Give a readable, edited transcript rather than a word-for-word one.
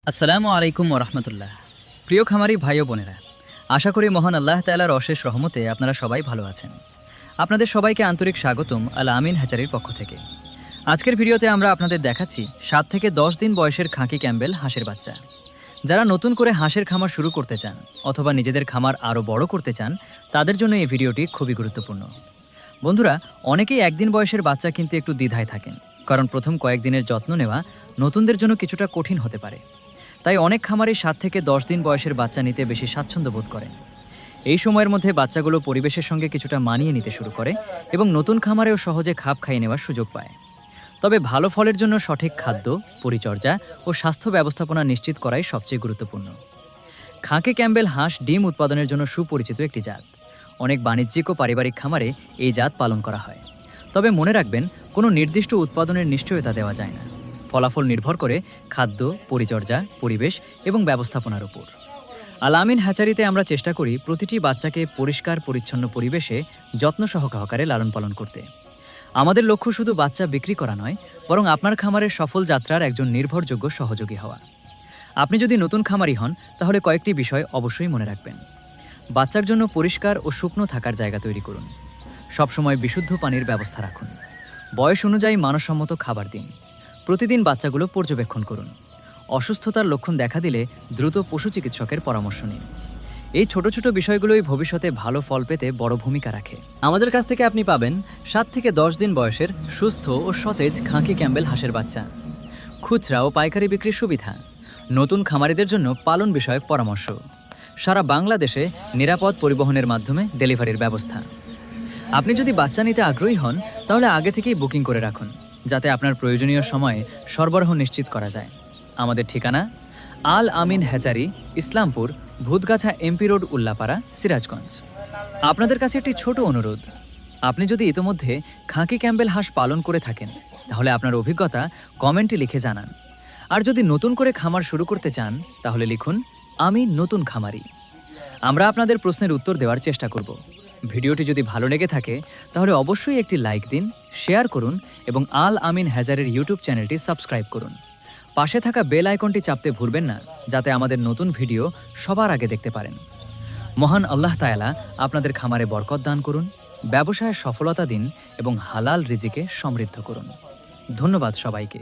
আসসালামু আলাইকুম ওরহমতুল্লাহ। প্রিয় খামারি ভাই ও বোনেরা, আশা করি মহান আল্লাহ তাআলার অশেষ রহমতে আপনারা সবাই ভালো আছেন। আপনাদের সবাইকে আন্তরিক স্বাগতম আল আমিন হ্যাচারির পক্ষ থেকে। আজকের ভিডিওতে আমরা আপনাদের দেখাচ্ছি 7 থেকে 10 দিন বয়সের খাঁকি ক্যাম্বেল হাঁসের বাচ্চা। যারা নতুন করে হাঁসের খামার শুরু করতে চান অথবা নিজেদের খামার আরও বড় করতে চান, তাদের জন্য এই ভিডিওটি খুবই গুরুত্বপূর্ণ। বন্ধুরা, অনেকেই একদিন বয়সের বাচ্চা কিনতে একটু দ্বিধায় থাকেন, কারণ প্রথম কয়েকদিনের যত্ন নেওয়া নতুনদের জন্য কিছুটা কঠিন হতে পারে। তাই অনেক খামারে 7 থেকে 10 দিন বয়সের বাচ্চা নিতে বেশি স্বাচ্ছন্দ্য বোধ করেন। এই সময়ের মধ্যে বাচ্চাগুলো পরিবেশের সঙ্গে কিছুটা মানিয়ে নিতে শুরু করে এবং নতুন খামারেও সহজে খাপ খাইয়ে নেওয়ার সুযোগ পায়। তবে ভালো ফলের জন্য সঠিক খাদ্য, পরিচর্যা ও স্বাস্থ্য ব্যবস্থাপনা নিশ্চিত করাই সবচেয়ে গুরুত্বপূর্ণ। খাঁকি ক্যাম্বেল হাঁস ডিম উৎপাদনের জন্য সুপরিচিত একটি জাত। অনেক বাণিজ্যিক ও পারিবারিক খামারে এই জাত পালন করা হয়। তবে মনে রাখবেন, কোনো নির্দিষ্ট উৎপাদনের নিশ্চয়তা দেওয়া যায় না। ফলাফল নির্ভর করে খাদ্য, পরিচর্যা, পরিবেশ এবং ব্যবস্থাপনার উপর। আল আমিন হ্যাচারিতে আমরা চেষ্টা করি প্রতিটি বাচ্চাকে পরিষ্কার পরিচ্ছন্ন পরিবেশে যত্ন সহকারে লালন পালন করতে। আমাদের লক্ষ্য শুধু বাচ্চা বিক্রি করা নয়, বরং আপনার খামারের সফল যাত্রার একজন নির্ভরযোগ্য সহযোগী হওয়া। আপনি যদি নতুন খামারি হন, তাহলে কয়েকটি বিষয় অবশ্যই মনে রাখবেন। বাচ্চার জন্য পরিষ্কার ও শুকনো থাকার জায়গা তৈরি করুন। সবসময় বিশুদ্ধ পানির ব্যবস্থা রাখুন। বয়স অনুযায়ী মানসম্মত খাবার দিন। প্রতিদিন বাচ্চাগুলো পর্যবেক্ষণ করুন। অসুস্থতার লক্ষণ দেখা দিলে দ্রুত পশু চিকিৎসকের পরামর্শ নিন। এই ছোট ছোট বিষয়গুলোই ভবিষ্যতে ভালো ফল পেতে বড় ভূমিকা রাখে। আমাদের কাছ থেকে আপনি পাবেন 7 থেকে 10 দিন বয়সের সুস্থ ও সতেজ খাঁকি ক্যাম্বেল হাঁসের বাচ্চা, খুচরা ও পাইকারি বিক্রির সুবিধা, নতুন খামারিদের জন্য পালন বিষয়ক পরামর্শ, সারা বাংলাদেশে নিরাপদ পরিবহনের মাধ্যমে ডেলিভারির ব্যবস্থা। আপনি যদি বাচ্চা নিতে আগ্রহী হন, তাহলে আগে থেকেই বুকিং করে রাখুন, যাতে আপনার প্রয়োজনীয় সময়ে সরবরাহ নিশ্চিত করা যায়। আমাদের ঠিকানা Al Amin hatchery, Islampur, Bhutgachha MP road, Ullapara, Sirajganj. আপনাদের কাছে একটি ছোট অনুরোধ, আপনি যদি ইতোমধ্যে খাঁকি ক্যাম্বেল হাঁস পালন করে থাকেন, তাহলে আপনার অভিজ্ঞতা কমেন্টে লিখে জানান। আর যদি নতুন করে খামার শুরু করতে চান, তাহলে লিখুন আমি নতুন খামারি। আমরা আপনাদের প্রশ্নের উত্তর দেওয়ার চেষ্টা করব। ভিডিওটি যদি ভালো লেগে থাকে, তাহলে অবশ্যই একটি লাইক দিন, শেয়ার করুন এবং আল আমিন হ্যাচারির ইউটিউব চ্যানেলটি সাবস্ক্রাইব করুন। পাশে থাকা বেল আইকনটি চাপতে ভুলবেন না, যাতে আমাদের নতুন ভিডিও সবার আগে দেখতে পারেন। মহান আল্লাহ তাআলা আপনাদের খামারে বরকত দান করুন, ব্যবসায় সফলতা দিন এবং হালাল রিজিকে সমৃদ্ধ করুন। ধন্যবাদ সবাইকে।